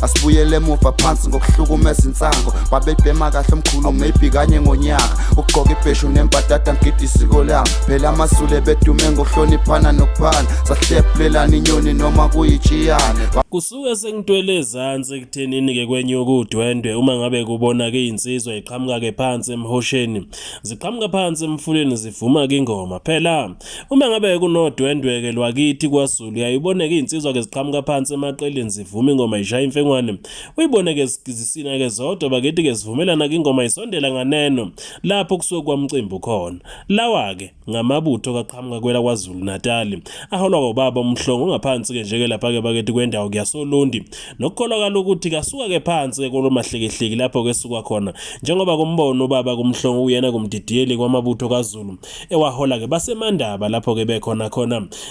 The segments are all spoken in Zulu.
Asibuyele emuva phansi ngokuhlukumeza insango babebhema kahle omkhulu maybe kanye ngonyaka ugqoka ibheshu nembadada ngidi isiko lami phela amasule bedume ngokuhloniphana nokuphana sahlephulelana inyoni noma kuyijiyane kusuke sengitwele ezansi ekuthenini ke kwenye ukudwendwe uma ngabe kubona ke insizwa iqhamuka ke phansi emhosheni ziqhamuka phansi emfuleni zivuma ke ingoma phela uma ngabe kunodwendwe ke lwakithi kwaZulu uyayibona ke insizwa ke ziqhamuka phansi emaqeleni zivuma ingoma ishaya imfengwane uyibone ke zisina ke zodwa bakithi ke sivumelana ke ingoma isondela nganeno lapho kusuke kwamcimbi khona lawa ke ngamabutho kaqhamuka kwela kwaZulu Natal aholwa ngobaba umhlongo ngaphansi ke njeke lapha ke bakithi kwendawo kuyasolundi nokukholakala ukuthi kasuka ke phansi ke kolomahlekehleki lapho ke suka khona njengoba kumbono ubaba kumhlongo uyena kumdidiyeli kwamabutho kaZulu ewahola ke basemandaba lapho ke bekhona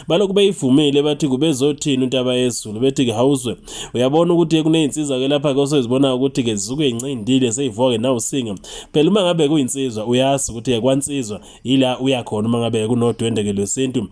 balokhu beyivumile bathi kubezothini untaba yeZulu bethi ke hawuzwe uyabona ukuthi kuneyinsiza ke lapha ke osezibona ukuthi ke zizuke incindile seyivoke nawo singa phela uma ngabe kuyinsizwa uyazi ukuthi yakwansizwa ila uyakhona uma ngabe kunodwende ke lwesintu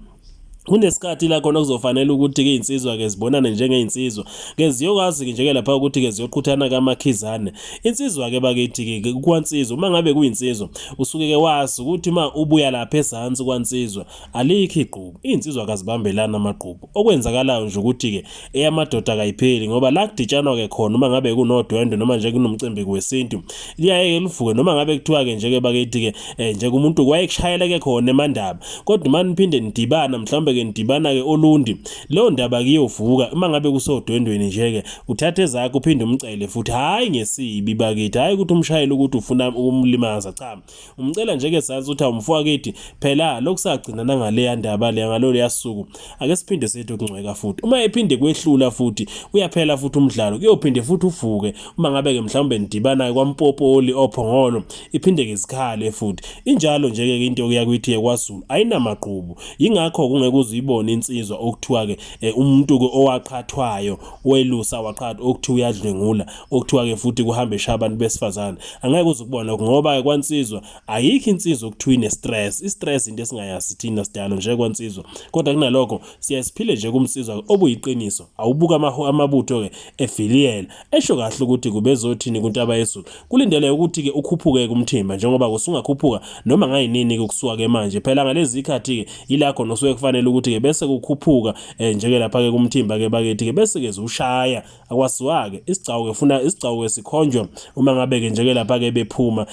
kunesikhathi la khona kuzofanele ukuthi ke insizwa ke zibonane njengeinsizwa ke ziyokwazi ke njeke lapha ukuthi ke ziyoqhuthana kamakhizane insizwa ke bakithi ke kwansizwa uma ngabe kuyinsizwa usuke ke wazi ukuthi uma ubuya lapha ezantsi kwansizwa alikho igqubu insizwa kazibambelana amagqubu okwenzakalayo nje ukuthi ke eyamadoda kayipheli ngoba la kuditshanwa ke khona uma ngabe kunodwendwe noma nje kunomcimbi kwesintu liyaye livuke noma ngabe kuthiwa ke njeke bakithi ke nje kumuntu kwayekushayela ke khona emandaba kodwa maniphinde nidibana mhlawumbe ke nidibana ke olundi leyo ndaba kiyovuka uma ngabe kusodwendweni nje ke uthathe zakho uphinde umcele futhi hayi ngesibi bakithi hayi ukuthi umshayeli ukuthi ufuna ukumlimaza cha umcela nje ke sazi ukuthi awumfowaketi phela lokusagcina nangale ndaba le ngalolu yasuku ake siphinde sethu kungcweka futhi uma ephinde kwehlula futhi uyaphela futhi umdlalo kuyophinde futhi uvuke uma ngabe ke mhlawumbe nidibana kwampopoli ophongolo iphinde ke zikhale futhi injalo nje ke into yakwithi kwaZulu ayinamaqhubu ingakho kungeke uzibone insizwa okuthiwa ke umuntu ke owaqhathwayo welusa waqhatha okuthiwa uyadlengula okuthiwa ke futhi kuhambe shabantu besifazane angeke uzukubona ngoba kwansizwa ayikho insizwa okuthiwa ine stress istress into esingayazi thina sidalo nje kwansizwa kodwa kunalokho siyasiphile nje kumsizwa obuyiqiniso awubuka amabutho ke efiliela esho kahle ukuthi kubezothini kuntaba yeZulu kulindele ukuthi ke ukhuphuke kumthimba njengoba kusungakhuphuka noma ngayinini ke kusuka ke manje phela ngalezi ikhathi ke ilakho nosuke kufanele ukuthi ke bese kukhuphuka njeke lapha ke kumthimba ke bakithi ke bese ke ushaya akwasiwa ke isigcawu ke funa isigcawu ke sikhonjwa uma ngabe ke njeke lapha ke bephuma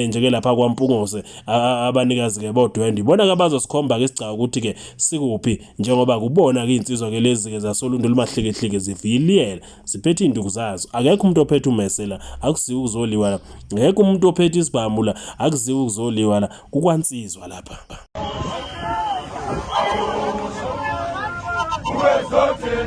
njeke lapha kwampungose abanikazi ke bodwendwe ibona ke bazosikhomba ke isigcawu ukuthi ke sikuphi njengoba kubona ke insizwa ke lezi ke zasolundo lumahlekehleke ziviyiliyela ziphethe induku zazo akekho umuntu ophethe umesela akuziwe uzoliwa la ngeke umuntu ophethe isibhamu la akuziwe uzoliwa la kukwansizwa lapha How